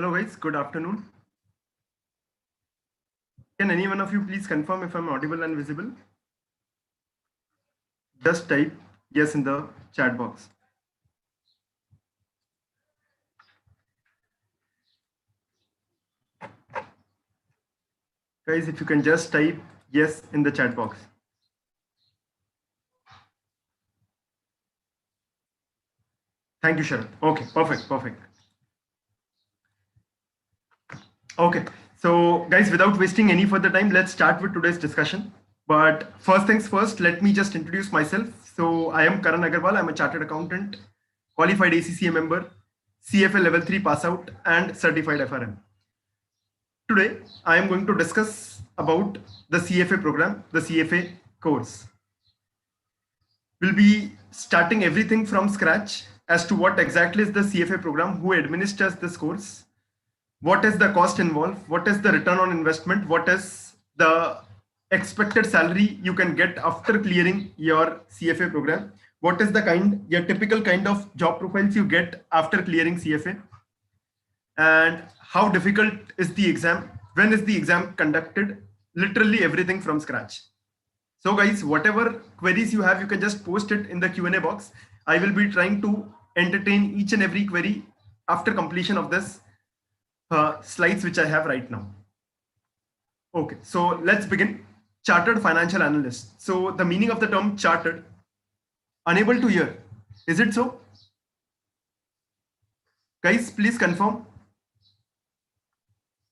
Hello guys, good afternoon. Can any one of you please confirm if I'm audible and visible? Just type yes in the chat box. Guys, if you can just type yes in the chat box. Thank you, Sharat. Okay, perfect. Okay, so guys, without wasting any further time, let's start with today's discussion. But first things first, let me just introduce myself. So I am Karan Agarwal. I'm a chartered accountant, qualified ACCA member, CFA level 3 pass out, and certified FRM. Today, I am going to discuss about the CFA program, the CFA course. We'll be starting everything from scratch as to what exactly is the CFA program, who administers this course, what is the cost involved, what is the return on investment, what is the expected salary you can get after clearing your CFA program, what is the your typical kind of job profiles you get after clearing CFA, and how difficult is the exam, when is the exam conducted, literally everything from scratch. So guys, whatever queries you have, you can just post it in the Q&A box. I will be trying to entertain each and every query after completion of this slides which I have right now. Okay, so let's begin. Chartered Financial Analyst. So the meaning of the term chartered, unable to hear. Is it so? Guys, please confirm.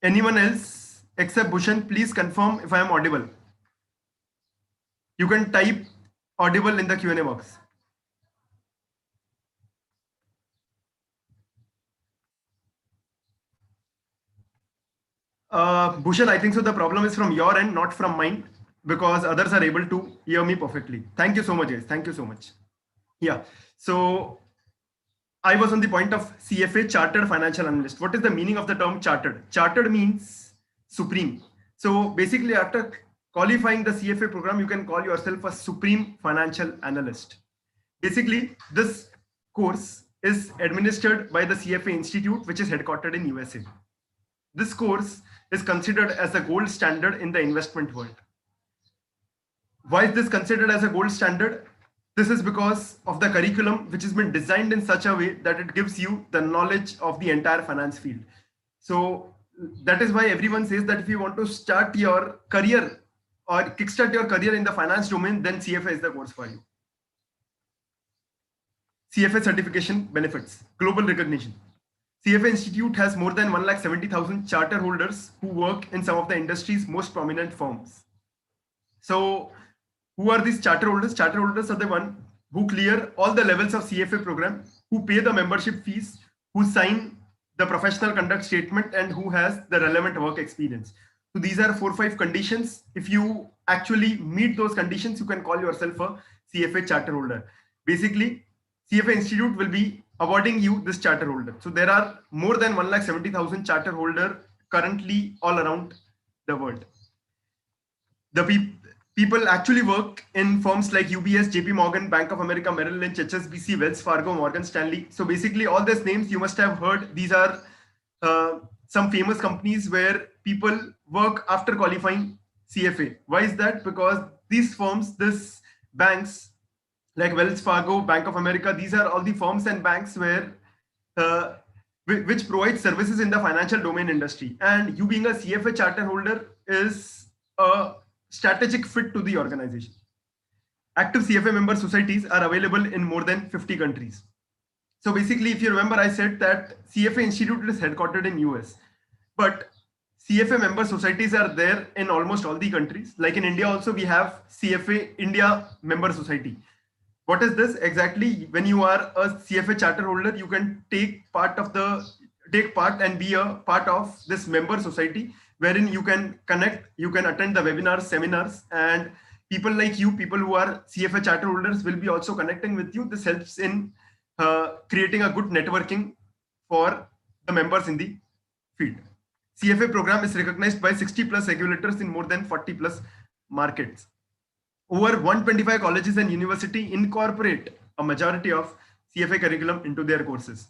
Anyone else except Bhushan, please confirm if I am audible. You can type audible in the Q&A box. Bhushan, I think so the problem is from your end, not from mine, because others are able to hear me perfectly. Thank you so much, guys. Thank you so much. Yeah. So I was on the point of CFA, Chartered Financial Analyst. What is the meaning of the term chartered? Chartered means supreme. So basically, after qualifying the CFA program, you can call yourself a supreme financial analyst. Basically, this course is administered by the CFA Institute, which is headquartered in USA. This course is considered as a gold standard in the investment world. Why is this considered as a gold standard? This is because of the curriculum, which has been designed in such a way that it gives you the knowledge of the entire finance field. So that is why everyone says that if you want to start your career or kickstart your career in the finance domain, then CFA is the course for you. CFA certification benefits, global recognition. CFA Institute has more than 170,000 charter holders who work in some of the industry's most prominent firms. So who are these charter holders? Charter holders are the one who clear all the levels of CFA program, who pay the membership fees, who sign the professional conduct statement, and who has the relevant work experience. So these are 4 or 5 conditions. If you actually meet those conditions, you can call yourself a CFA charter holder. Basically, CFA Institute will be awarding you this charter holder. So there are more than 170,000 charter holder currently all around the world. The people actually work in firms like UBS, JP Morgan, Bank of America, Merrill Lynch, HSBC, Wells Fargo, Morgan Stanley. So basically all these names you must have heard. These are some famous companies where people work after qualifying CFA. Why is that? Because these firms, these banks like Wells Fargo, Bank of America, these are all the firms and banks where which provide services in the financial domain industry. And you being a CFA charter holder is a strategic fit to the organization. Active CFA member societies are available in more than 50 countries. So basically, if you remember, I said that CFA Institute is headquartered in US, but CFA member societies are there in almost all the countries. Like in India also, we have CFA India member society. What is this exactly? When you are a CFA charter holder, you can take part and be a part of this member society, wherein you can connect, you can attend the webinars, seminars, and people like you, people who are CFA charter holders, will be also connecting with you. This helps in creating a good networking for the members in the field. CFA program is recognized by 60 plus regulators in more than 40 plus markets. Over 125 colleges and universities incorporate a majority of CFA curriculum into their courses.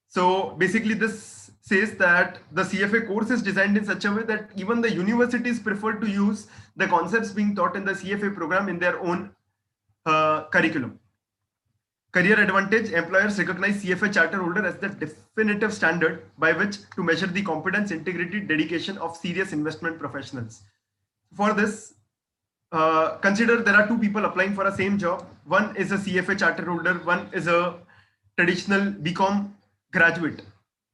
So basically this says that the CFA course is designed in such a way that even the universities prefer to use the concepts being taught in the CFA program in their own curriculum. Career advantage, employers recognize CFA charter holder as the definitive standard by which to measure the competence, integrity, dedication of serious investment professionals. For this, consider there are two people applying for a same job. One is a CFA charter holder, one is a traditional BCom graduate.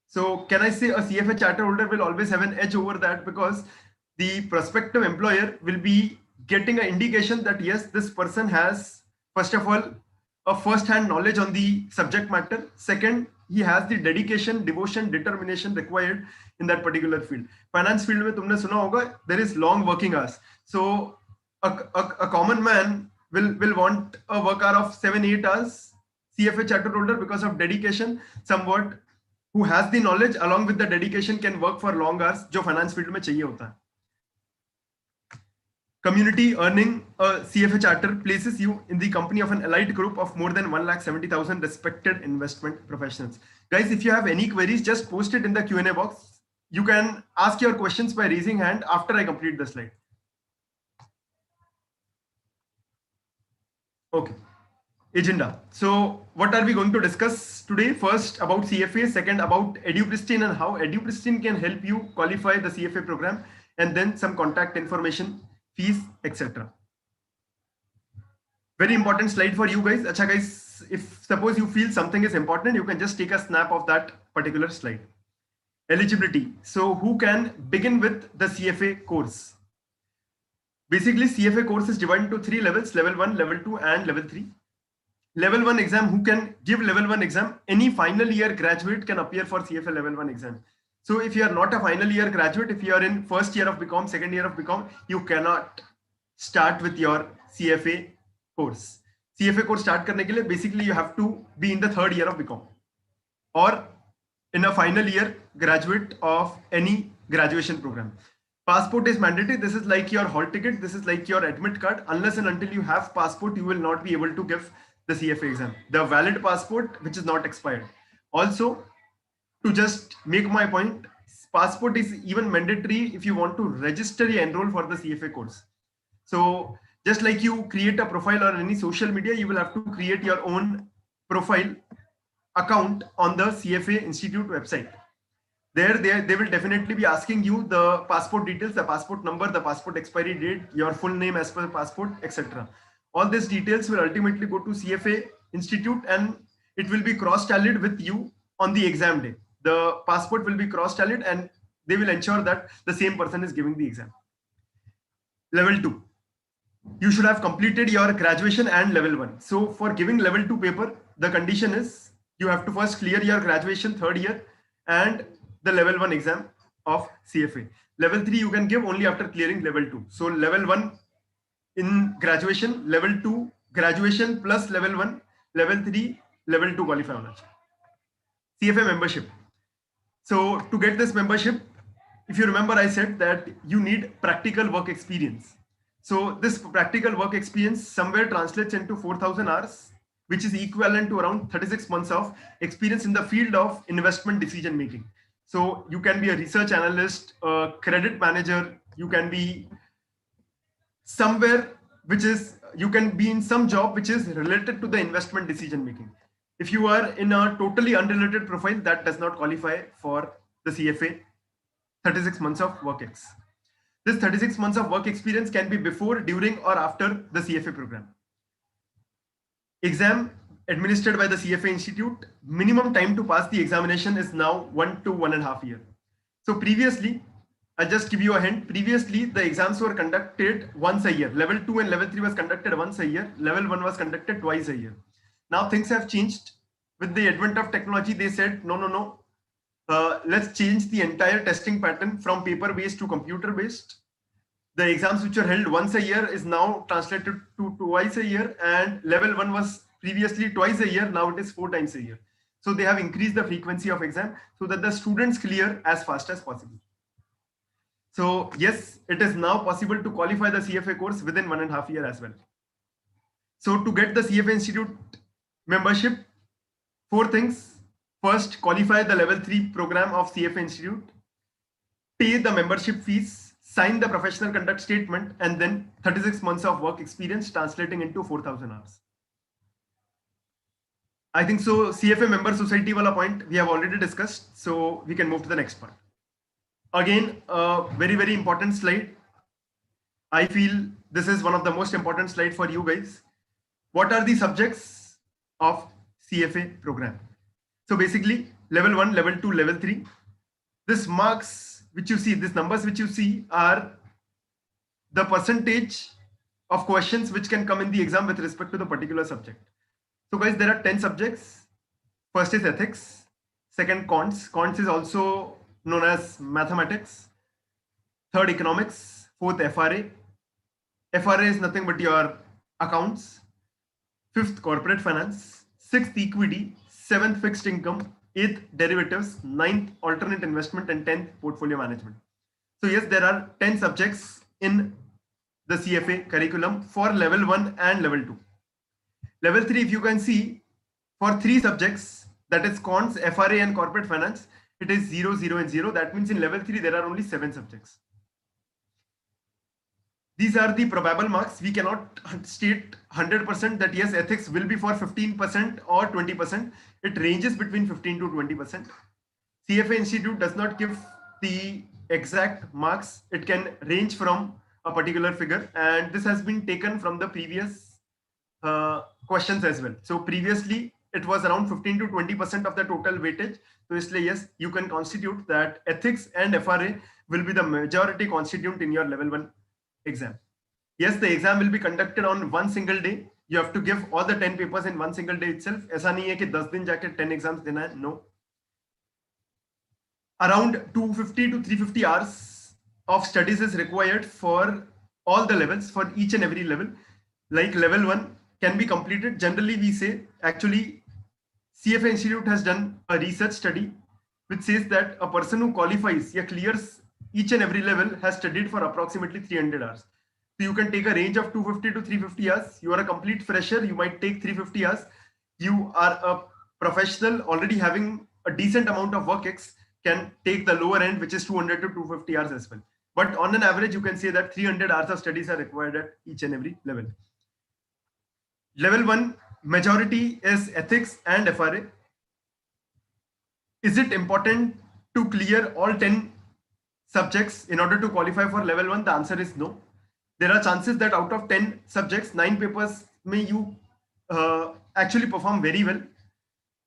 So can I say a CFA charter holder will always have an edge over that, because the prospective employer will be getting an indication that yes, this person has, first of all, a first-hand knowledge on the subject matter. Second, he has the dedication, devotion, determination required in that particular field. Finance field में तुमने सुना होगा, there is long working hours. So a common man will want a work hour of 7-8 hours. CFA charter holder, because of dedication, somewhat who has the knowledge along with the dedication, can work for long hours, जो finance field में चाहिए होता है. Community earning a CFA charter places you in the company of an elite group of more than 1,70,000 respected investment professionals. Guys, if you have any queries, just post it in the Q&A box. You can ask your questions by raising hand after I complete the slide. Okay. Agenda. So what are we going to discuss today? First about CFA, second about EduPristine and how EduPristine can help you qualify the CFA program, and then some contact information, fees, etc. Very important slide for you guys. Acha guys, if suppose you feel something is important, you can just take a snap of that particular slide. Eligibility. So who can begin with the CFA course? Basically, CFA course is divided into 3 levels: level 1, level 2, and level 3. Level 1 exam, who can give level 1 exam? Any final year graduate can appear for CFA level 1 exam. So if you are not a final year graduate, if you are in first year of BCom, second year of BCom, you cannot start with your CFA course. CFA course start करने के लिए basically you have to be in the third year of BCom or in a final year graduate of any graduation program. Passport is mandatory. This is like your hall ticket. This is like your admit card. Unless and until you have passport, you will not be able to give the CFA exam. The valid passport, which is not expired. Also, to just make my point, passport is even mandatory if you want to register or enroll for the CFA course. So just like you create a profile on any social media, you will have to create your own profile account on the CFA Institute website. There they will definitely be asking you the passport details, the passport number, the passport expiry date, your full name as per the passport, etc. All these details will ultimately go to CFA Institute and it will be cross-tallied with you on the exam day. The passport will be cross-tallied and they will ensure that the same person is giving the exam. Level 2. You should have completed your graduation and level 1. So for giving level 2 paper, the condition is you have to first clear your graduation third year and the level 1 exam of CFA. Level 3 you can give only after clearing level 2. So level 1 in graduation, level 2 graduation plus level 1, level 3 level 2 qualify hona chahiye. CFA membership. So to get this membership, if you remember, I said that you need practical work experience. So this practical work experience somewhere translates into 4,000 hours, which is equivalent to around 36 months of experience in the field of investment decision making. So you can be a research analyst, a credit manager, you can be somewhere which is, you can be in some job which is related to the investment decision making. If you are in a totally unrelated profile, that does not qualify for the CFA 36 months of work ex. This 36 months of work experience can be before, during, or after the CFA program. Exam administered by the CFA Institute, minimum time to pass the examination is now 1 to 1.5 years. So previously, I'll just give you a hint. Previously, the exams were conducted once a year. Level 2 and level 3 was conducted once a year. Level 1 was conducted twice a year. Now things have changed. With the advent of technology, they said, no. Let's change the entire testing pattern from paper-based to computer-based. The exams which are held once a year is now translated to twice a year, and level 1 was previously twice a year, now it is 4 times a year. So they have increased the frequency of exam so that the students clear as fast as possible. So yes, it is now possible to qualify the CFA course within 1.5 years as well. So to get the CFA Institute membership, 4 things. First, qualify the level 3 program of CFA Institute, pay the membership fees, sign the professional conduct statement, and then 36 months of work experience translating into 4,000 hours. I think so. CFA member society wala point we have already discussed, so we can move to the next part. Again, a very, very important slide. I feel this is one of the most important slide for you guys. What are the subjects of CFA program? So basically, level 1, level 2, level 3. This marks which you see, these numbers which you see are the percentage of questions which can come in the exam with respect to the particular subject. So guys, there are 10 subjects. First is ethics. Second, cons. Cons is also known as mathematics. Third, economics. Fourth, FRA. FRA is nothing but your accounts. Fifth, corporate finance. Sixth, equity. Seventh, fixed income. Eighth, derivatives. Ninth, alternate investment. And 10th, portfolio management. So yes, there are 10 subjects in the CFA curriculum for level 1 and level 2. Level 3, if you can see, for 3 subjects, that is cons, FRA and corporate finance, it is 0, 0 and 0. That means in level 3, there are only 7 subjects. These are the probable marks. We cannot state 100% that yes, ethics will be for 15% or 20%. It ranges between 15 to 20%. CFA Institute does not give the exact marks. It can range from a particular figure, and this has been taken from the previous questions as well. So previously it was around 15 to 20% of the total weightage. So yes, you can constitute that ethics and FRA will be the majority constituent in your level 1 exam. Yes, the exam will be conducted on one single day. You have to give all the 10 papers in one single day itself. ऐसा नहीं है कि 10 दिन जाके 10 exams देना है. No. Around 250 to 350 hours of studies is required for all the levels, for each and every level. Like level 1 can be completed. Generally, we say, actually, CFA Institute has done a research study which says that a person who qualifies, clears each and every level has studied for approximately 300 hours. So you can take a range of 250 to 350 hours. You are a complete fresher, you might take 350 hours. You are a professional already having a decent amount of work ex, can take the lower end, which is 200 to 250 hours as well. But on an average, you can say that 300 hours of studies are required at each and every level. Level 1, majority is ethics and FRA. Is it important to clear all 10 subjects in order to qualify for level 1? The answer is no. There are chances that out of 10 subjects, 9 papers may you actually perform very well.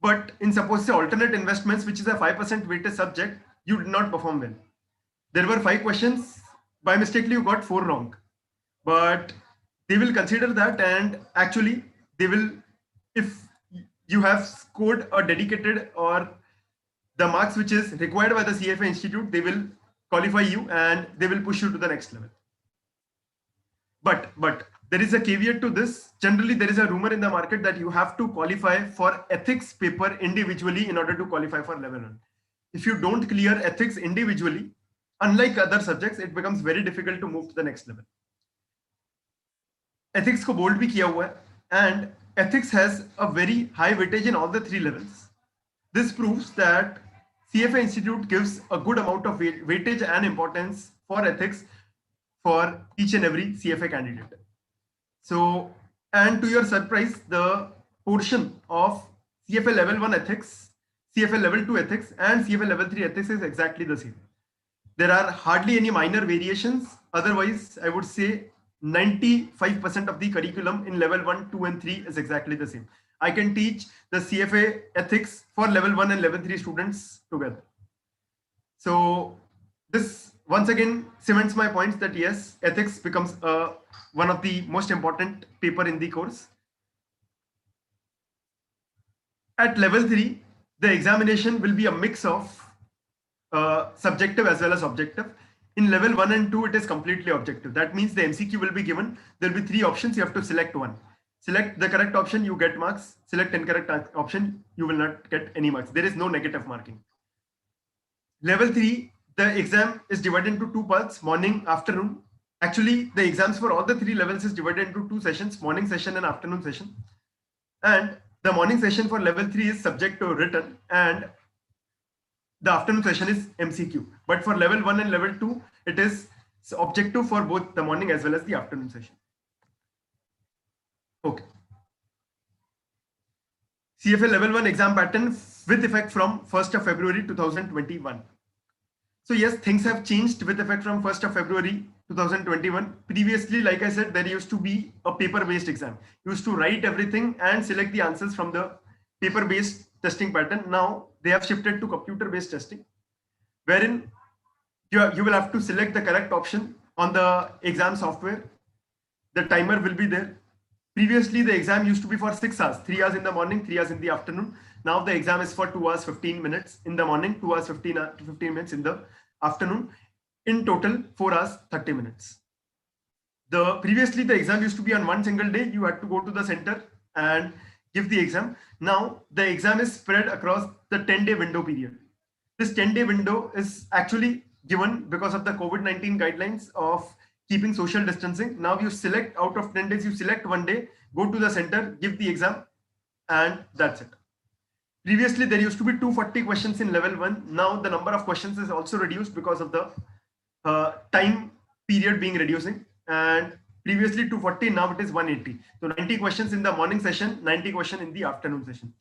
But in suppose say alternate investments, which is a 5% weighted subject, you did not perform well. There were 5 questions. By mistakenly, you got 4 wrong. But they will consider that, and actually they will, if you have scored a dedicated or the marks which is required by the CFA Institute, they will qualify you and they will push you to the next level. But there is a caveat to this. Generally, there is a rumor in the market that you have to qualify for ethics paper individually in order to qualify for level 1. If you don't clear ethics individually, unlike other subjects, it becomes very difficult to move to the next level. Ethics को bold भी किया हुआ है, and ethics has a very high weightage in all the 3 levels. This proves that CFA Institute gives a good amount of weightage and importance for ethics for each and every CFA candidate. So, and to your surprise, the portion of CFA level 1 ethics, CFA level 2 ethics, and CFA level 3 ethics is exactly the same. There are hardly any minor variations. Otherwise, I would say 95% of the curriculum in level 1, 2, and 3 is exactly the same. I can teach the CFA ethics for level 1 and level 3 students together. So this once again cements my points that yes, ethics becomes one of the most important paper in the course. At level 3, the examination will be a mix of subjective as well as objective. In level 1 and 2, it is completely objective. That means the MCQ will be given. There will be 3 options. You have to select one. Select the correct option, you get marks. Select incorrect option, you will not get any marks. There is no negative marking. Level 3, the exam is divided into 2 parts, morning, afternoon. Actually, the exams for all the 3 levels is divided into 2 sessions, morning session and afternoon session. And The morning session for level 3 is subject to written, and the afternoon session is MCQ. But for level 1 and level 2, it is objective for both the morning as well as the afternoon session. Okay. CFA level 1 exam pattern with effect from 1st of February 2021. So yes, things have changed with effect from 1st of February 2021. Previously, like I said, there used to be a paper-based exam. You used to write everything and select the answers from the paper-based testing pattern. Now they have shifted to computer-based testing, wherein you will have to select the correct option on the exam software. The timer will be there. Previously, the exam used to be for 6 hours, 3 hours in the morning, 3 hours in the afternoon. Now the exam is for 2 hours, 15 minutes in the morning, 2 hours, 15 minutes in the afternoon. In total, 4 hours, 30 minutes. Previously, the exam used to be on one single day. You had to go to the center and give the exam. Now the exam is spread across the 10-day window period. This 10-day window is actually given because of the COVID-19 guidelines of keeping social distancing. Now you select out of 10 days, you select one day, go to the center, give the exam, and that's it. Previously, there used to be 240 questions in level 1. Now the number of questions is also reduced because of the time period being reducing. And previously 240, now it is 180. So 90 questions in the morning session, 90 questions in the afternoon session.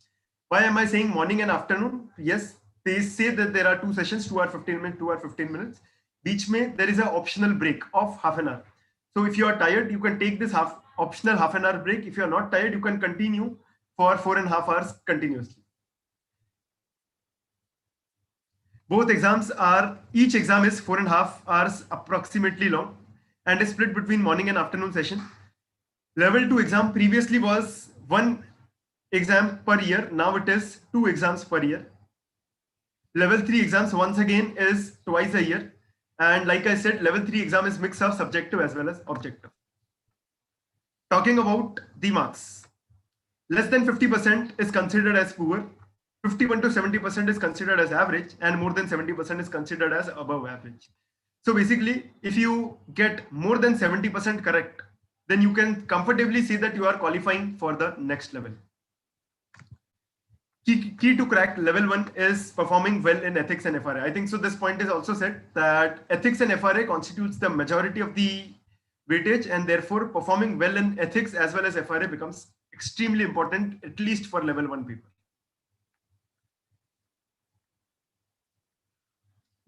Why am I saying morning and afternoon? Yes, they say that there are two sessions, 2 hour 15 minutes, 2 hour 15 minutes. Beach mein, there is an optional break of half an hour. So if you are tired, you can take this optional half an hour break. If you are not tired, you can continue for 4.5 hours continuously. Both exams each exam is 4.5 hours approximately long and is split between morning and afternoon session. Level 2 exam previously was one exam per year. Now it is 2 exams per year. Level 3 exams once again is twice a year. And like I said, level 3 exam is mix of subjective as well as objective. Talking about the marks, less than 50% is considered as poor, 51 to 70% is considered as average, and more than 70% is considered as above average. So basically, if you get more than 70% correct, then you can comfortably say that you are qualifying for the next level. Key to crack level 1 is performing well in ethics and FRA. I think so. This point is also said that ethics and FRA constitutes the majority of the weightage, and therefore performing well in ethics as well as FRA becomes extremely important, at least for level 1 people.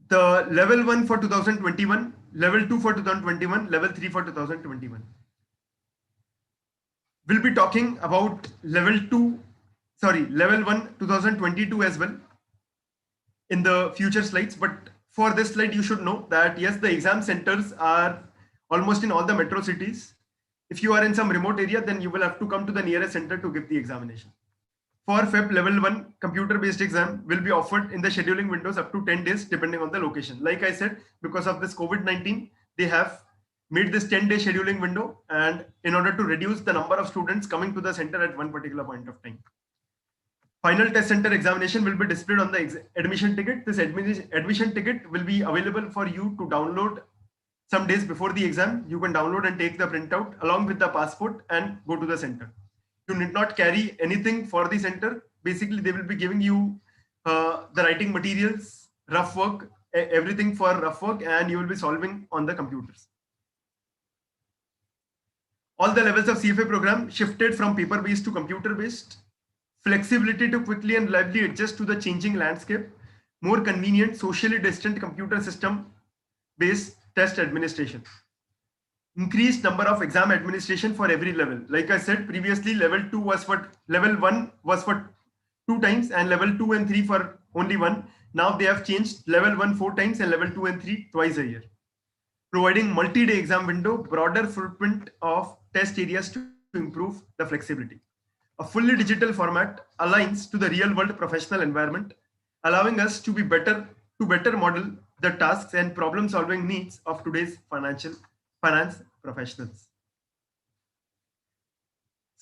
The level 1 for 2021, level 2 for 2021, level 3 for 2021. We'll be talking about level 1 2022 as well in the future slides. But for this slide, you should know that yes, the exam centers are almost in all the metro cities. If you are in some remote area, then you will have to come to the nearest center to give the examination. For Feb level 1 computer-based exam will be offered in the scheduling windows up to 10 days depending on the location. Like I said, because of this COVID-19, they have made this 10-day scheduling window, and in order to reduce the number of students coming to the center at one particular point of time. Final test center examination will be displayed on the admission ticket. This admission ticket will be available for you to download some days before the exam. You can download and take the printout along with the passport and go to the center. You need not carry anything for the center. Basically, they will be giving you the writing materials, rough work, everything for rough work, and you will be solving on the computers. All the levels of CFA program shifted from paper-based to computer-based. Flexibility to quickly and reliably adjust to the changing landscape. More convenient, socially distant computer system-based test administration. Increased number of exam administration for every level. Like I said previously, level 1 was for 2 times and level 2 and 3 for only 1. Now they have changed level 1 4 times and level 2 and 3 twice a year. Providing multi-day exam window, broader footprint of test areas to improve the flexibility. A fully digital format aligns to the real-world professional environment, allowing us to better model the tasks and problem-solving needs of today's finance professionals.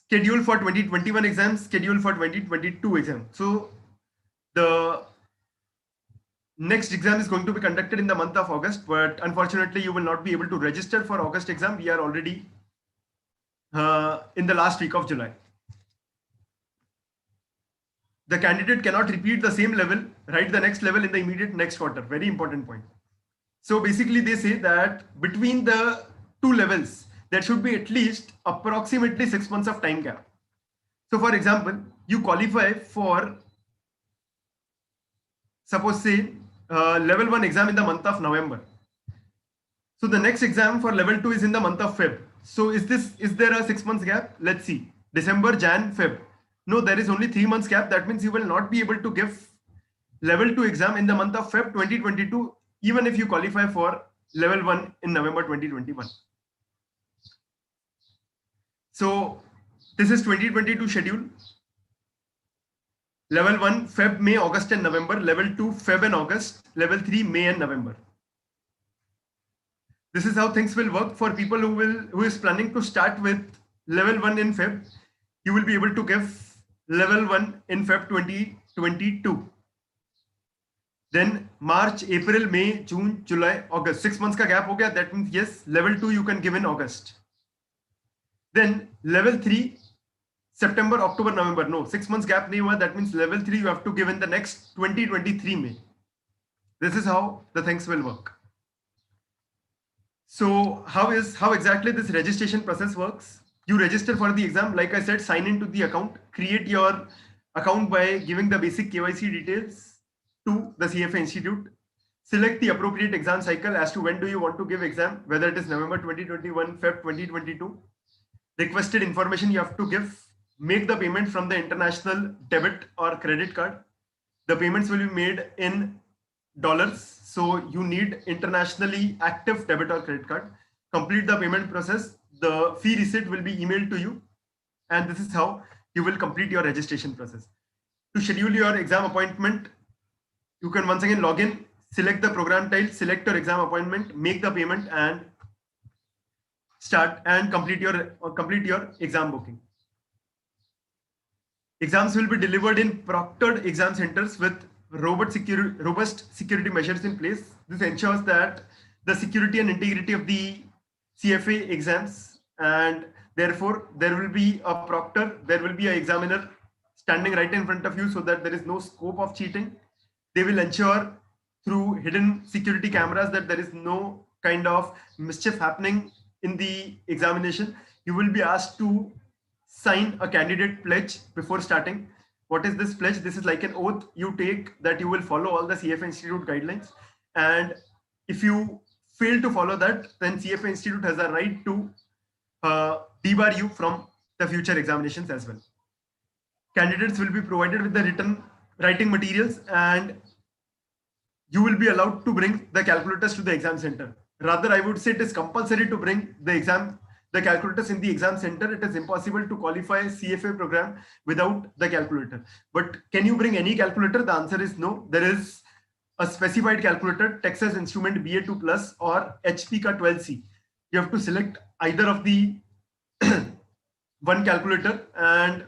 Schedule for 2021 exams, schedule for 2022 exam. So the next exam is going to be conducted in the month of August, but unfortunately you will not be able to register for August exam. We are already in the last week of July. The candidate cannot repeat the same level, write the next level in the immediate next quarter. Very important point. So basically they say that between the two levels, there should be at least approximately 6 months of time gap. So for example, you qualify for, suppose say, level 1 exam in the month of November. So the next exam for level 2 is in the month of Feb. So is there a 6 months gap? Let's see. December, Jan, Feb. No, there is only 3 months gap. That means you will not be able to give level 2 exam in the month of Feb 2022, even if you qualify for level 1 in November 2021. So this is 2022 schedule. Level 1 Feb, May, August and November. Level 2 Feb and August. Level 3 May and November. This is how things will work for people who is planning to start with level 1 in Feb. You will be able to give level 1 in Feb 2022. Then March, April, May, June, July, August. 6 months ka gap ho gaya. That means yes, level 2 you can give in August. Then level 3 September, October, November. No, 6 months gap nahi hua. That means level 3 you have to give in the next 2023 May. This is how the things will work. So how exactly this registration process works? You register for the exam. Like I said, sign into the account, create your account by giving the basic KYC details to the CFA Institute. Select the appropriate exam cycle as to when do you want to give exam, whether it is November 2021, Feb 2022. Requested information you have to give. Make the payment from the international debit or credit card. The payments will be made in dollars. So you need internationally active debit or credit card. Complete the payment process. The fee receipt will be emailed to you. And this is how you will complete your registration process. To schedule your exam appointment, you can once again log in, select the program tile, select your exam appointment, make the payment and start and complete your exam booking. Exams will be delivered in proctored exam centers with robust security measures in place. This ensures that the security and integrity of the CFA exams, and therefore there will be a proctor, there will be an examiner standing right in front of you so that there is no scope of cheating. They will ensure through hidden security cameras that there is no kind of mischief happening in the examination. You will be asked to sign a candidate pledge before starting. What is this pledge? This is like an oath you take that you will follow all the CFA Institute guidelines. And if you fail to follow that, then CFA Institute has a right to debar you from the future examinations as well. Candidates will be provided with the writing materials, and you will be allowed to bring the calculators to the exam center. Rather, I would say it is compulsory to bring the calculators in the exam center. It is impossible to qualify CFA program without the calculator. But can you bring any calculator? The answer is no. There is a specified calculator, Texas Instrument BA2 Plus or HPCA 12C. You have to select either of the one calculator, and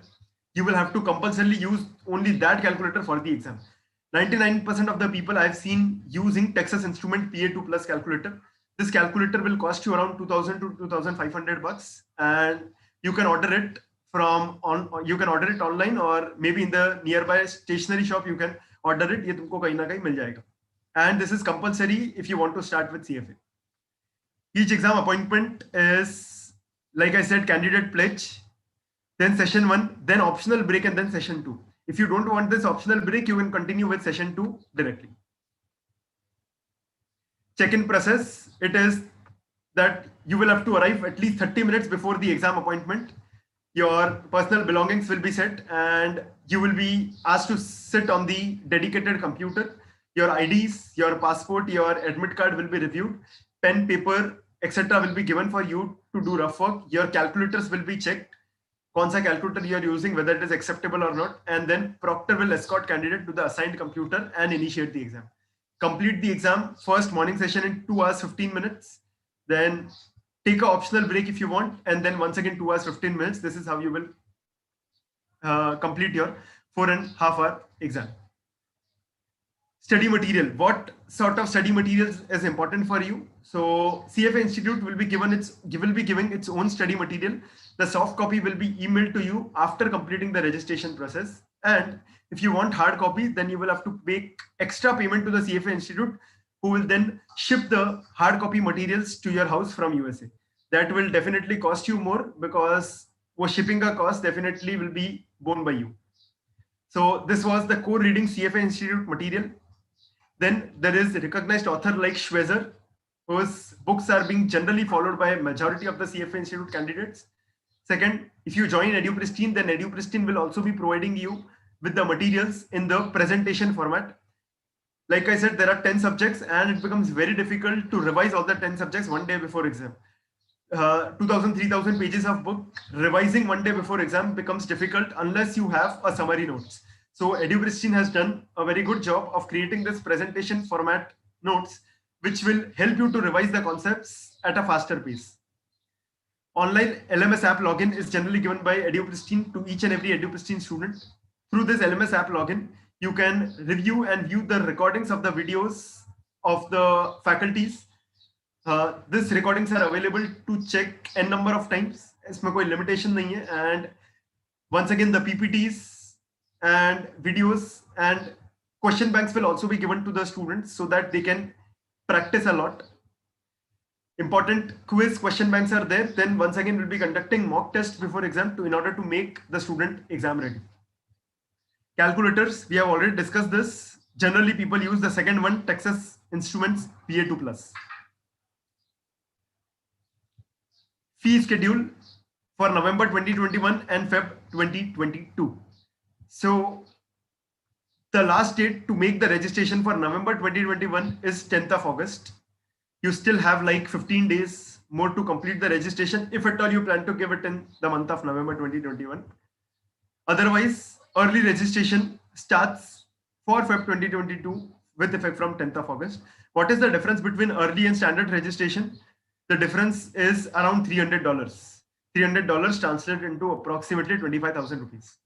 you will have to compulsorily use only that calculator for the exam. 99% of the people I've seen using Texas Instrument BA2 Plus calculator. This calculator will cost you around 2,000 to 2,500 bucks, and you can order it online, or maybe in the nearby stationery shop you can order it. ये तुमको कहीं ना कहीं मिल जाएगा. And this is compulsory if you want to start with CFA. Each exam appointment is, like I said, candidate pledge, then session 1, then optional break, and then session 2. If you don't want this optional break, you can continue with session 2 directly. Check-in process, it is that you will have to arrive at least 30 minutes before the exam appointment. Your personal belongings will be set, and you will be asked to sit on the dedicated computer. Your IDs, your passport, your admit card will be reviewed. Pen, paper, etc. will be given for you to do rough work. Your calculators will be checked. कौन सा calculator you are using, whether it is acceptable or not. And then proctor will escort candidate to the assigned computer and initiate the exam. Complete the exam, first morning session in 2 hours 15 minutes, then take an optional break if you want, and then once again 2 hours 15 minutes. This is how you will complete your 4.5 hour exam. Study material. What sort of study materials is important for you? So CFA Institute will be giving its own study material. The soft copy will be emailed to you after completing the registration process, And if you want hard copy, then you will have to make extra payment to the CFA Institute, who will then ship the hard copy materials to your house from USA. That will definitely cost you more because shipping ka cost definitely will be borne by you. So this was the core reading CFA Institute material. Then there is recognized author like Schwezer, whose books are being generally followed by a majority of the CFA Institute candidates. Second, if you join EduPristine, then EduPristine will also be providing you with the materials in the presentation format. Like I said, there are 10 subjects and it becomes very difficult to revise all the 10 subjects one day before exam. 2,000, 3,000 pages of book, revising one day before exam becomes difficult unless you have a summary notes. So EduPristine has done a very good job of creating this presentation format notes, which will help you to revise the concepts at a faster pace. Online LMS app login is generally given by EduPristine to each and every EduPristine student. Through this LMS app login, you can review and view the recordings of the videos of the faculties. These recordings are available to check n number of times. इसमें कोई limitation नहीं है. And once again, the PPTs and videos and question banks will also be given to the students so that they can practice a lot. Important quiz question banks are there. Then once again, we'll be conducting mock test before exam in order to make the student exam ready. Calculators, we have already discussed this. Generally, people use the second one, Texas Instruments PA2+. Fee schedule for November 2021 and Feb 2022. So the last date to make the registration for November 2021 is 10th of August. You still have like 15 days more to complete the registration if at all you plan to give it in the month of November 2021. Otherwise, early registration starts for Feb 2022 with effect from 10th of August. What is the difference between early and standard registration? The difference is around $300. $300 translated into approximately 25,000 rupees.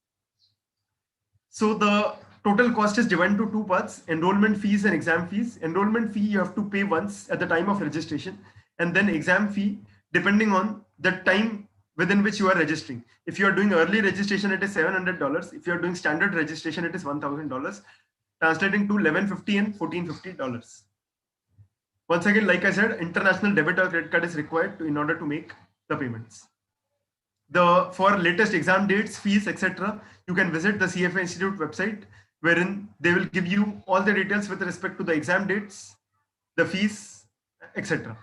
So the total cost is divided into two parts: enrollment fees and exam fees. Enrollment fee you have to pay once at the time of registration, and then exam fee depending on the time within which you are registering. If you are doing early registration, it is $700. If you are doing standard registration, it is $1,000, translating to $1,150 and $1,450. Once again, like I said, international debit or credit card is required in order to make the payments. For latest exam dates, fees, etc., you can visit the CFA Institute website, wherein they will give you all the details with respect to the exam dates, the fees, etc.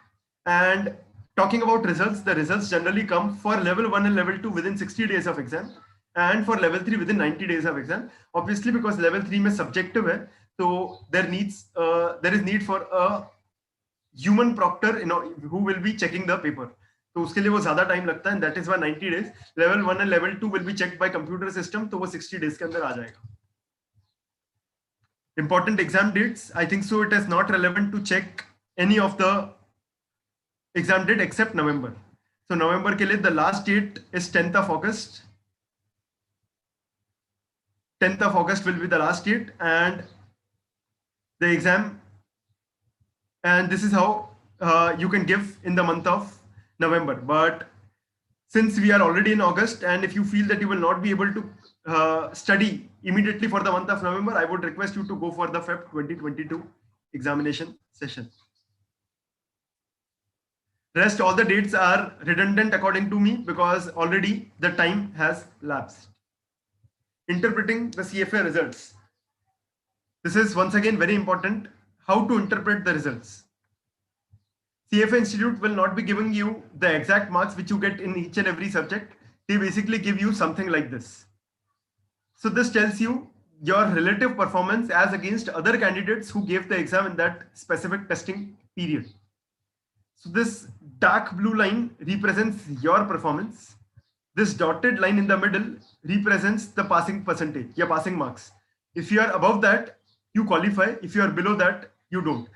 And talking about results, the results generally come for level 1 and level 2 within 60 days of exam, and for level 3 within 90 days of exam. Obviously, because level 3 is subjective, so there is need for a human proctor, who will be checking the paper. तो उसके लिए वो ज्यादा time लगता है, and that is why 90 days. Level 1 and level 2 will be checked by computer system, तो वो 60 days के अंदर आ जाएगा. Important exam dates, I think so it is not relevant to check any of the exam date except November. So November के लिए the last date is 10th of August. 10th of August will be the last date, and the exam, and this is how you can give in the month of November. But since we are already in August, and if you feel that you will not be able to study immediately for the month of November, I would request you to go for the Feb 2022 examination session. Rest all the dates are redundant according to me because already the time has lapsed. Interpreting the CFA results. This is once again very important. How to interpret the results. CFA Institute will not be giving you the exact marks which you get in each and every subject. They basically give you something like this. So this tells you your relative performance as against other candidates who gave the exam in that specific testing period. So this dark blue line represents your performance. This dotted line in the middle represents the passing percentage, your passing marks. If you are above that, you qualify. If you are below that, you don't.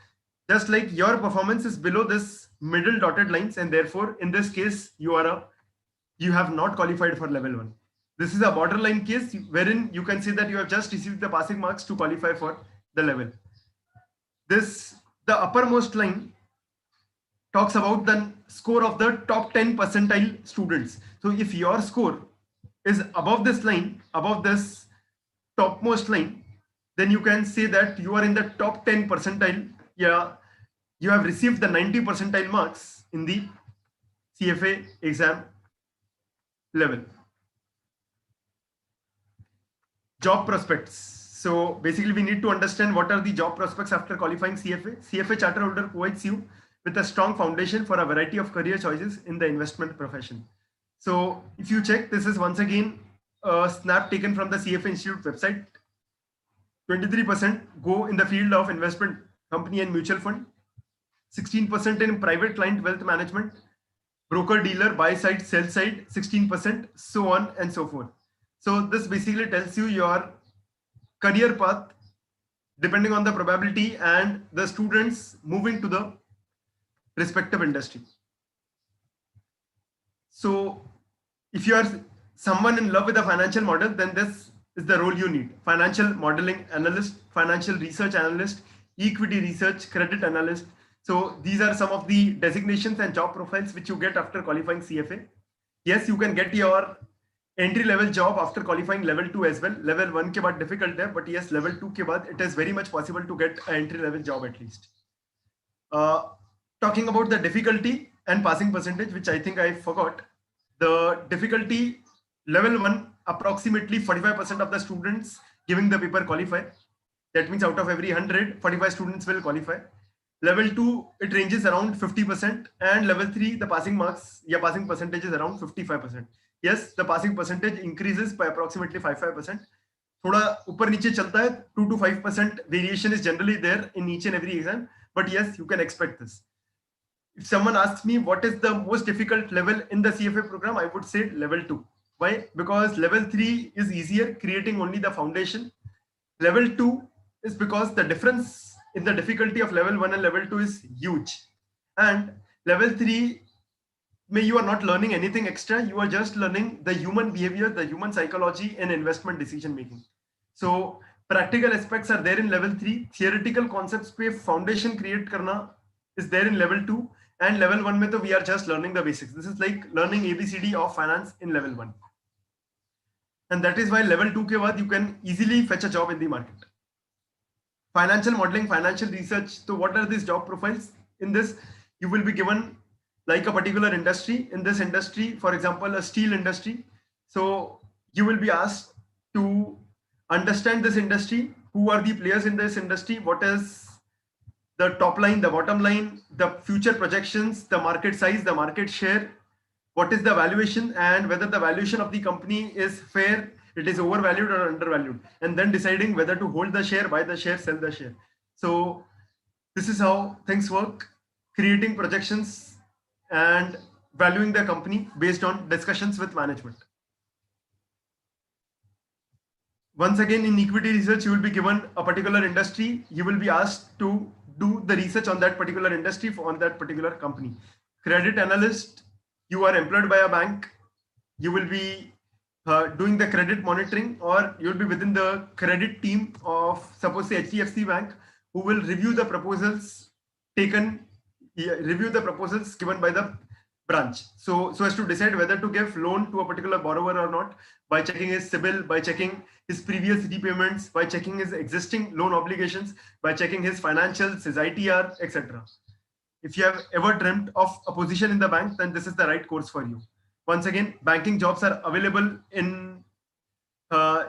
Just like your performance is below this middle dotted lines, and therefore in this case you have not qualified for level 1. This is a borderline case wherein you can say that you have just received the passing marks to qualify for the level. The uppermost line talks about the score of the top 10 percentile students. So if your score is above this line, above this topmost line, then you can say that you are in the top 10 percentile. Yeah, you have received the 90 percentile marks in the CFA exam level. Job prospects. So basically we need to understand what are the job prospects after qualifying CFA. CFA charter holder provides you with a strong foundation for a variety of career choices in the investment profession. So if you check, this is once again a snap taken from the CFA Institute website. 23% go in the field of investment company and mutual fund, 16% in private client wealth management, broker dealer, buy side, sell side, 16%, so on and so forth. So this basically tells you your career path depending on the probability and the students moving to the respective industry. So if you are someone in love with a financial model, then this is the role you need. Financial modeling analyst, financial research analyst, equity research, credit analyst. So these are some of the designations and job profiles which you get after qualifying CFA. Yes, you can get your entry level job after qualifying level 2 as well. Level 1 ke baad difficult hai, but yes, level 2 ke baad it is very much possible to get an entry level job at least. Talking about the difficulty and passing percentage, which I think I forgot. The difficulty level 1, approximately 45% of the students giving the paper qualify. That means out of every 100, 45 students will qualify. Level 2, it ranges around 50%, and level 3, the passing marks, passing percentage is around 55%. Yes, the passing percentage increases by approximately 55%. थोड़ा ऊपर नीचे चलता है, 2 to 5% variation is generally there in each and every exam, but yes, you can expect this. If someone asks me what is the most difficult level in the CFA program, I would say level 2. Why? Because level 3 is easier, creating only the foundation. Level 2 is because the difference in the difficulty of level 1 and level 2 is huge. And level 3, you are not learning anything extra. You are just learning the human behavior, the human psychology and investment decision making. So practical aspects are there in level 3. Theoretical concepts pe foundation create karna is there in level 2. And level 1 mein to we are just learning the basics. This is like learning ABCD of finance in level 1. And that is why level 2 ke baad you can easily fetch a job in the market. Financial modeling, financial research. So what are these job profiles? In this, you will be given like a particular industry. In this industry, for example, a steel industry. So you will be asked to understand this industry. Who are the players in this industry? What is the top line, the bottom line, the future projections, the market size, the market share, what is the valuation, and whether the valuation of the company is fair, it is overvalued or undervalued, and then deciding whether to hold the share, buy the share, sell the share. So this is how things work, creating projections and valuing the company based on discussions with management. Once again, in equity research, you will be given a particular industry. You will be asked to do the research on that particular industry on that particular company. Credit analyst, you are employed by a bank. You will be doing the credit monitoring, or you'll be within the credit team of, suppose, say HDFC Bank, who will review the proposals given by the branch. So as to decide whether to give loan to a particular borrower or not, by checking his CIBIL, by checking his previous repayments, by checking his existing loan obligations, by checking his financials, his ITR, etc. If you have ever dreamt of a position in the bank, then this is the right course for you. Once again, banking jobs are available in,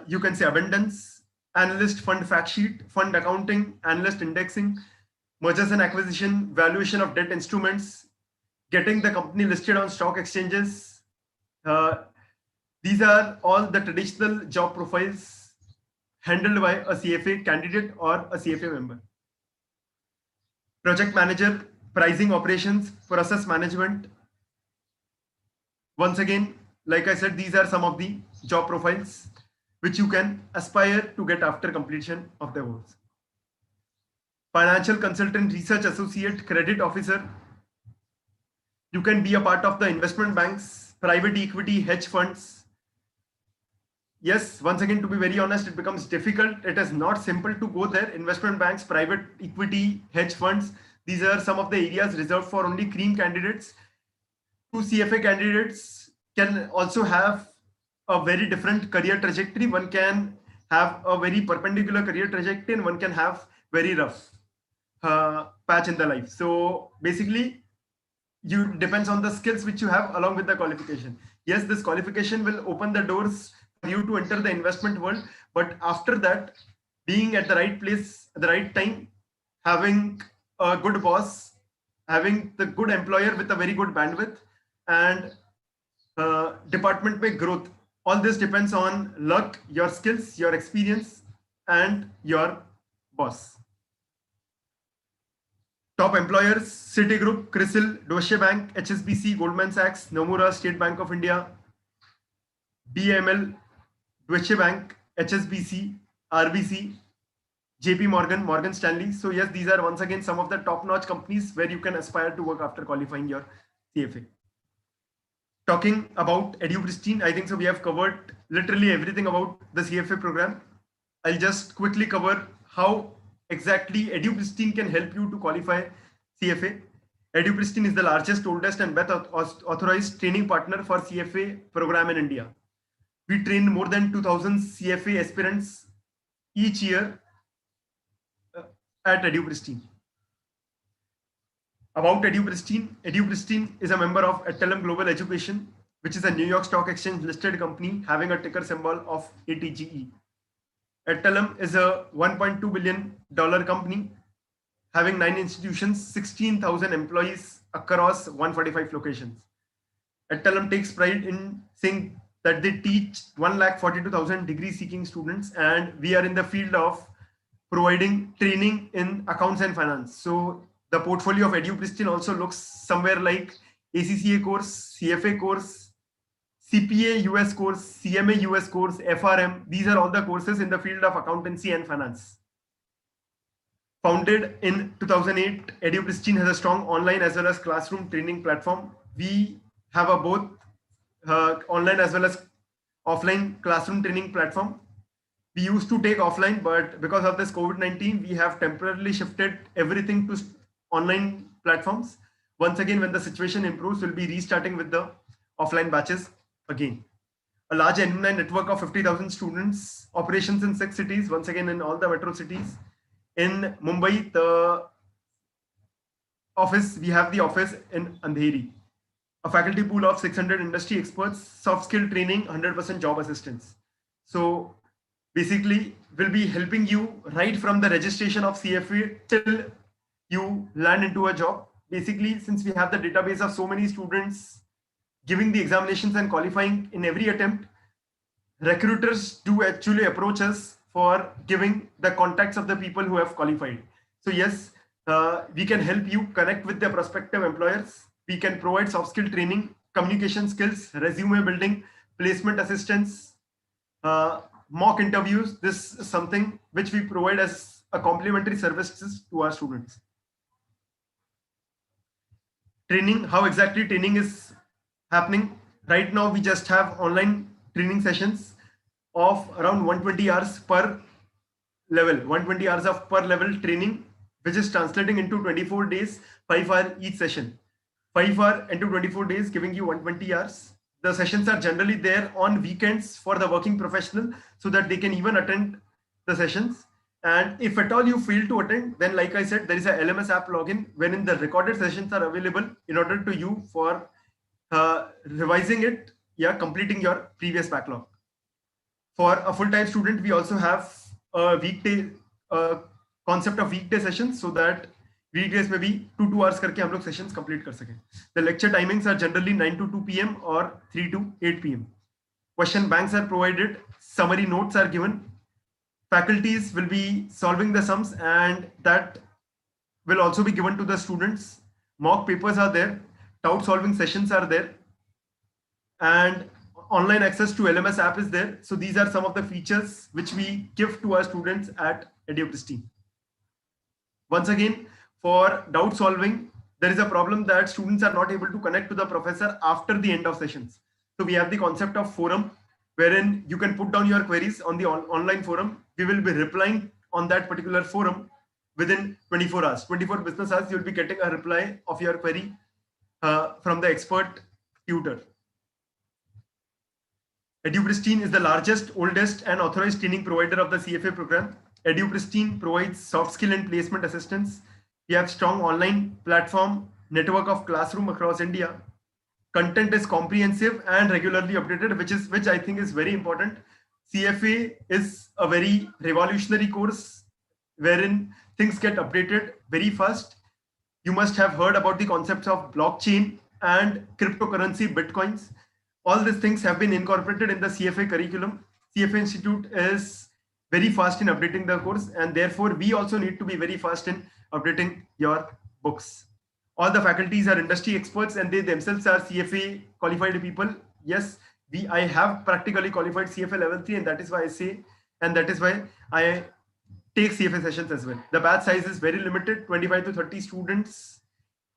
you can say, abundance. Analyst fund fact sheet, fund accounting, analyst indexing, mergers and acquisition, valuation of debt instruments, getting the company listed on stock exchanges. These are all the traditional job profiles handled by a CFA candidate or a CFA member. Project manager, pricing operations, process management. Once again, like I said, these are some of the job profiles which you can aspire to get after completion of the course. Financial consultant, research associate, credit officer. You can be a part of the investment banks, private equity, hedge funds. Yes, once again, to be very honest, it becomes difficult. It is not simple to go there. Investment banks, private equity, hedge funds. These are some of the areas reserved for only cream candidates. Two CFA candidates can also have a very different career trajectory. One can have a very perpendicular career trajectory, and one can have very rough patch in the life. So basically, you depends on the skills which you have along with the qualification. Yes, this qualification will open the doors for you to enter the investment world, but after that, being at the right place at the right time, having a good boss, having the good employer with a very good bandwidth, and department by growth, all this depends on luck, your skills, your experience, and your boss. Top employers: Citigroup, CRISIL, Deutsche Bank, HSBC, Goldman Sachs, Nomura, State Bank of India, BML, Deutsche Bank, HSBC, RBC, JP Morgan, Morgan Stanley. So yes, these are once again some of the top-notch companies where you can aspire to work after qualifying your CFA. Talking about EduPristine, I think so we have covered literally everything about the CFA program. I'll just quickly cover how exactly EduPristine can help you to qualify CFA. EduPristine is the largest, oldest, and best authorized training partner for CFA program in India. We train more than 2,000 CFA aspirants each year at EduPristine. About EduPristine is a member of Adtalem Global Education, which is a New York Stock Exchange listed company having a ticker symbol of ATGE. Adtalem is a $1.2 billion company having 9 institutions, 16,000 employees across 145 locations. Adtalem takes pride in saying that they teach 142,000 degree-seeking students, and we are in the field of providing training in accounts and finance. So the portfolio of EduPristine also looks somewhere like ACCA course, CFA course, CPA US course, CMA US course, FRM. These are all the courses in the field of accountancy and finance. Founded in 2008, EduPristine has a strong online as well as classroom training platform. We have a both online as well as offline classroom training platform. We used to take offline, but because of this COVID-19, we have temporarily shifted everything to online platforms. Once again, when the situation improves, we'll be restarting with the offline batches again. A large alumni network of 50,000 students, operations in 6 cities, once again in all the metro cities. In Mumbai, we have the office in Andheri. A faculty pool of 600 industry experts, soft skill training, 100% job assistance. So basically, we'll be helping you right from the registration of CFA till you land into a job. Basically, since we have the database of so many students giving the examinations and qualifying in every attempt, recruiters do actually approach us for giving the contacts of the people who have qualified. So yes, we can help you connect with the prospective employers. We can provide soft skill training, communication skills, resume building, placement assistance, mock interviews. This is something which we provide as a complimentary services to our students. Training, how exactly training is happening? Right now, we just have online training sessions of around 120 hours per level, 120 hours of per level training, which is translating into 24 days, 5 hours each session. 5 hours into 24 days, giving you 120 hours. The sessions are generally there on weekends for the working professional so that they can even attend the sessions. And if at all you fail to attend, then like I said, there is a LMS app login wherein the recorded sessions are available in order to you for revising it, completing your previous backlog. For a full-time student, we also have a weekday concept of weekday sessions so that weekdays में भी 2 hours करके हम लोग sessions complete कर सकें. The lecture timings are generally 9 to 2 p.m. or 3 to 8 p.m. Question banks are provided, summary notes are given. Faculties will be solving the sums and that will also be given to the students. Mock papers are there, doubt solving sessions are there, and online access to LMS app is there. So these are some of the features which we give to our students at EduPristine. Once again, for doubt solving, there is a problem that students are not able to connect to the professor after the end of sessions. So we have the concept of forum, wherein you can put down your queries on the online forum. We will be replying on that particular forum within 24 hours. 24 business hours, you'll be getting a reply of your query from the expert tutor. EduPristine is the largest, oldest, and authorized training provider of the CFA program. EduPristine provides soft skill and placement assistance. We have strong online platform network of classroom across India. Content is comprehensive and regularly updated, which I think is very important. CFA is a very revolutionary course wherein things get updated very fast. You must have heard about the concepts of blockchain and cryptocurrency, bitcoins. All these things have been incorporated in the CFA curriculum. CFA Institute is very fast in updating the course, and therefore we also need to be very fast in updating your books. All the faculties are industry experts and they themselves are CFA qualified people. Yes, I have practically qualified CFA level 3, and that is why I say, and that is why I take CFA sessions as well. The batch size is very limited, 25 to 30 students,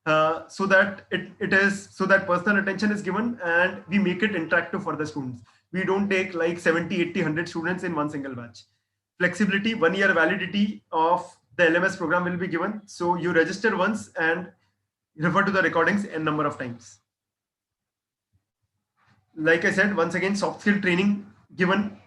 so that so that personal attention is given and we make it interactive for the students. We don't take like 70, 80, 100 students in one single batch. Flexibility, 1 year validity of the LMS program will be given. So you register once and refer to the recordings n number of times. Like I said, once again, soft skill training given,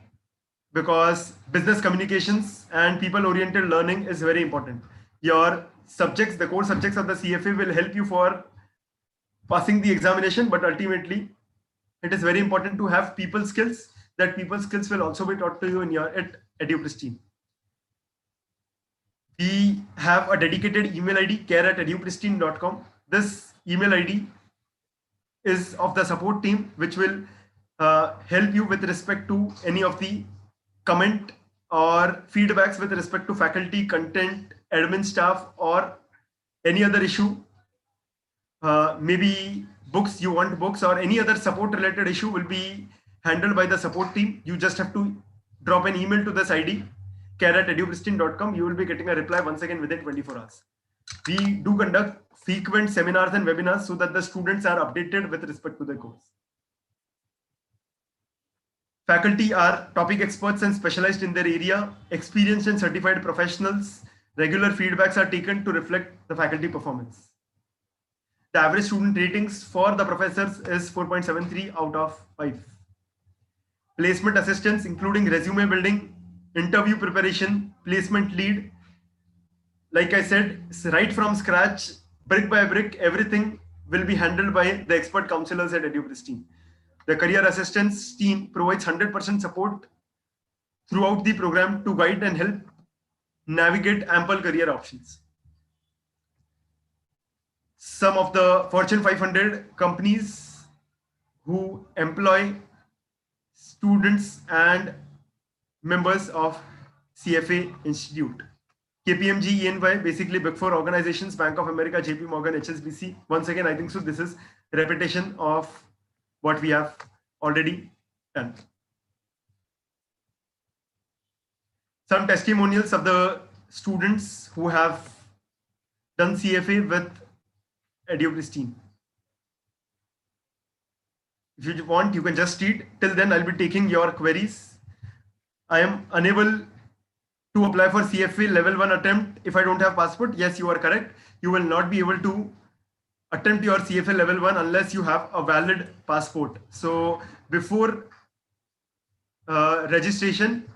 because business communications and people oriented learning is very important. Your subjects, the core subjects of the CFA will help you for passing the examination, but ultimately it is very important to have people skills. That people skills will also be taught to you in your at EduPristine. We have a dedicated email ID, care@edupristine.com. This email ID is of the support team, which will help you with respect to any of the comment or feedbacks with respect to faculty, content, admin staff, or any other issue. Maybe books, you want books, or any other support related issue will be handled by the support team. You just have to drop an email to this ID, care@edupristine.com. You will be getting a reply once again within 24 hours. We do conduct frequent seminars and webinars so that the students are updated with respect to the course. Faculty are topic experts and specialized in their area, experienced and certified professionals. Regular feedbacks are taken to reflect the faculty performance. The average student ratings for the professors is 4.73 out of 5. Placement assistance, including resume building, interview preparation, placement lead. Like I said, right from scratch, brick by brick, everything will be handled by the expert counselors at EduPristine. The career assistance team provides 100% support throughout the program to guide and help navigate ample career options. Some of the Fortune 500 companies who employ students and members of CFA Institute. KPMG, EY, basically Big Four organizations, Bank of America, JP Morgan, HSBC. Once again, I think so this is repetition of what we have already done. Some testimonials of the students who have done CFA with EduPristine. If you want, you can just read. Till then, I'll be taking your queries. I am unable to apply for CFA level 1 attempt if I don't have passport. Yes, you are correct. You will not be able to attempt your CFA level 1 unless you have a valid passport. So before registration,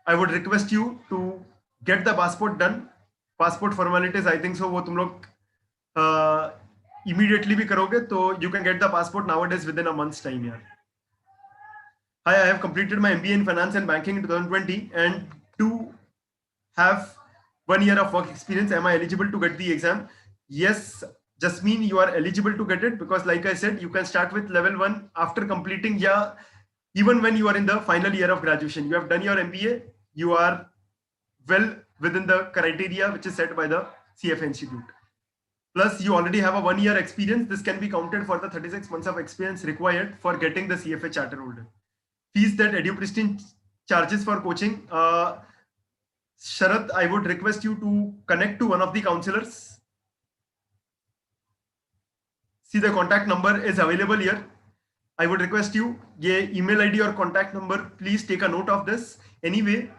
I would request you to get the passport done. Passport formalities, I think so वो तुम लोग immediately भी करोगे, तो you can get the passport nowadays within a month's time. Yeah. Hi, I have completed my MBA in Finance and Banking in 2020 and do have 1 year of work experience. Am I eligible to get the exam? Yes, Jasmine, you are eligible to get it, because like I said, you can start with level 1 after completing, yeah, even when you are in the final year of graduation. You have done your MBA, you are well within the criteria which is set by the CFA Institute. Plus, you already have a 1 year experience. This can be counted for the 36 months of experience required for getting the CFA charter holder. Fees that EduPristine charges for coaching. Sharath, I would request you to connect to one of the counselors. See, the contact number is available here. I would request you, email ID or contact number, please take a note of this. Anyway,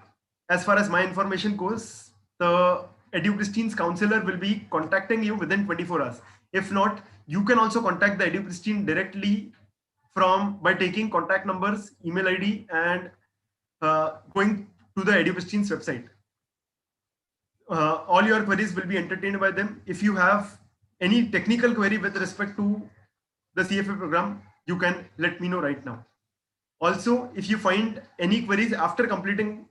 as far as my information goes, the EduPristine's counselor will be contacting you within 24 hours. If not, you can also contact the EduPristine directly by taking contact numbers, email ID, and going to the EduPristine's website. All your queries will be entertained by them. If you have any technical query with respect to the CFA program, you can let me know right now. Also, if you find any queries after completing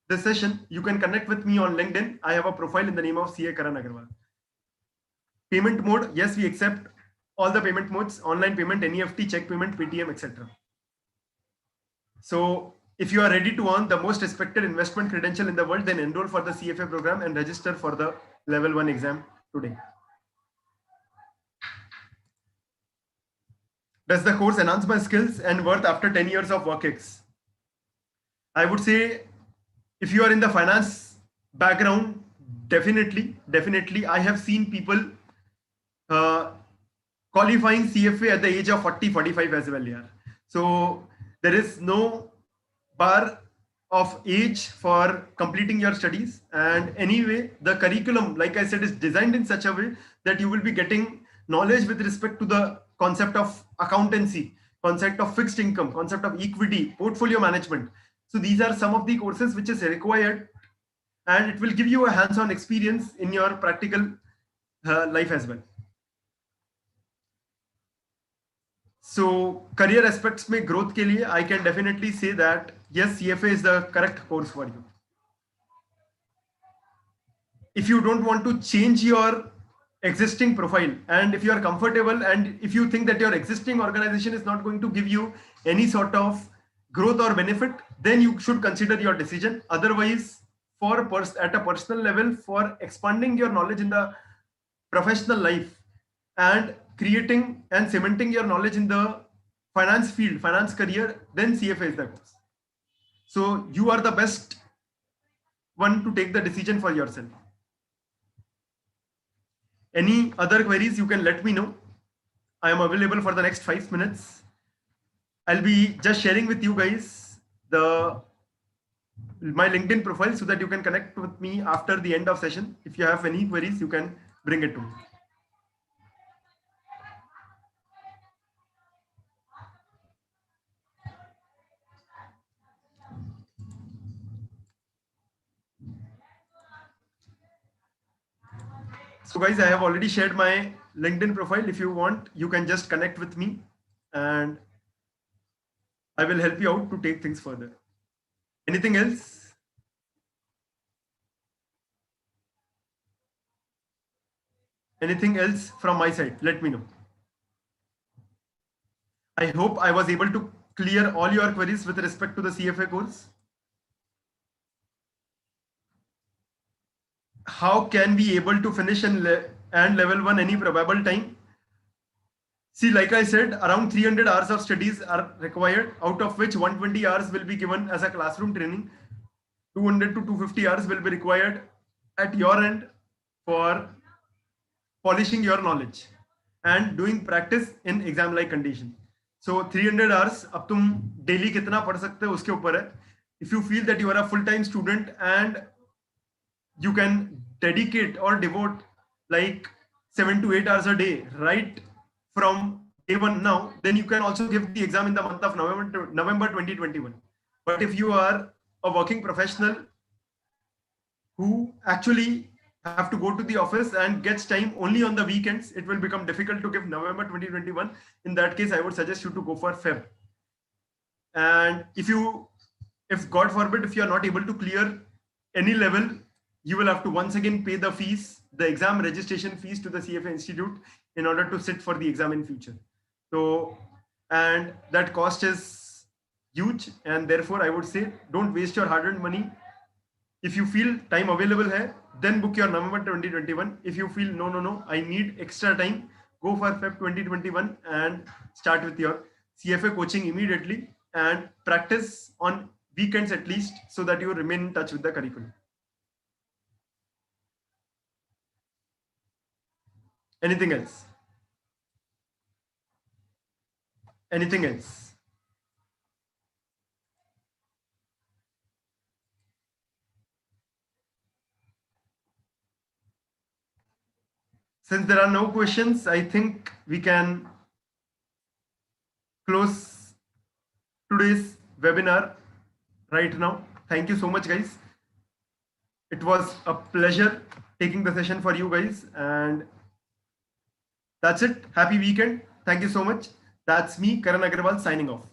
the session, you can connect with me on LinkedIn. I have a profile in the name of CA Karan Agarwal. Payment mode, yes, we accept all the payment modes: online payment, NEFT, check payment, Paytm, etc. So if you are ready to earn the most respected investment credential in the world, then enroll for the CFA program and register for the level 1 exam today. Does the course enhance my skills and worth after 10 years of work ex? I would say, if you are in the finance background, definitely. I have seen people uh, qualifying CFA at the age of 40, 45 as well. Yeah. So there is no bar of age for completing your studies. And anyway, the curriculum, like I said, is designed in such a way that you will be getting knowledge with respect to the concept of accountancy, concept of fixed income, concept of equity, portfolio management. So these are some of the courses which is required, and it will give you a hands-on experience in your practical life as well. So career aspects में growth के लिए I can definitely say that yes, CFA is the correct course for you. If you don't want to change your existing profile, and if you are comfortable, and if you think that your existing organization is not going to give you any sort of growth or benefit, then you should consider your decision. Otherwise, at a personal level, for expanding your knowledge in the professional life and creating and cementing your knowledge in the finance field, finance career, then CFA is the course. So you are the best one to take the decision for yourself. Any other queries, you can let me know. I am available for the next 5 minutes. I'll be just sharing with you guys my LinkedIn profile so that you can connect with me after the end of session. If you have any queries, you can bring it to me. So guys, I have already shared my LinkedIn profile. If you want, you can just connect with me and I will help you out to take things further. Anything else? Anything else from my side? Let me know. I hope I was able to clear all your queries with respect to the CFA course. How can we able to finish and level 1 any probable time? See, like I said, around 300 hours of studies are required, out of which 120 hours will be given as a classroom training. 200 to 250 hours will be required at your end for polishing your knowledge and doing practice in exam like condition. So 300 hours, अब तुम daily कितना पढ़ सकते हो उसके ऊपर है. If you feel that you are a full-time student and you can dedicate or devote like 7 to 8 hours a day right from day one now, then you can also give the exam in the month of November 2021. But if you are a working professional who actually have to go to the office and gets time only on the weekends, it will become difficult to give November 2021. In that case, I would suggest you to go for Feb. And if God forbid, if you are not able to clear any level, you will have to once again pay the fees, the exam registration fees to the CFA Institute in order to sit for the exam in future. So, and that cost is huge. And therefore, I would say, don't waste your hard-earned money. If you feel time available hai, then book your November 2021. If you feel no, I need extra time, go for Feb 2021 and start with your CFA coaching immediately and practice on weekends at least so that you remain in touch with the curriculum. Anything else? Anything else? Since there are no questions, I think we can close today's webinar right now. Thank you so much, guys. It was a pleasure taking the session for you guys, and that's it. Happy weekend. Thank you so much. That's me, Karan Agarwal, signing off.